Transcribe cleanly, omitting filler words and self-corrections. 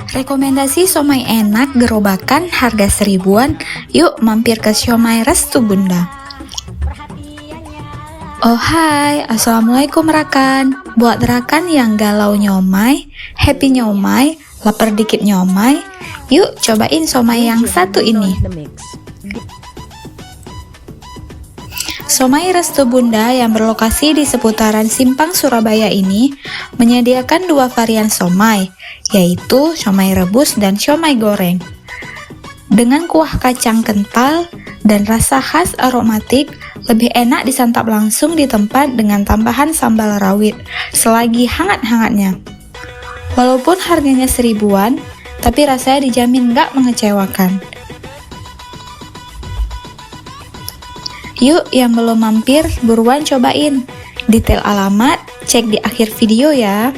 Rekomendasi somai enak gerobakan harga seribuan, yuk mampir ke Siomay Restu Bunda. Oh hai, assalamualaikum rakan. Buat rakan yang galau nyomai, happy nyomai, lapar dikit nyomai, yuk cobain somai yang satu ini. Somai Restu Bunda yang berlokasi di seputaran Simpang Surabaya ini menyediakan dua varian somai, yaitu somai rebus dan somai goreng. Dengan kuah kacang kental dan rasa khas aromatik, lebih enak disantap langsung di tempat dengan tambahan sambal rawit selagi hangat-hangatnya. Walaupun harganya seribuan, tapi rasanya dijamin gak mengecewakan. Yuk yang belum mampir, buruan cobain. Detail alamat, cek di akhir video ya.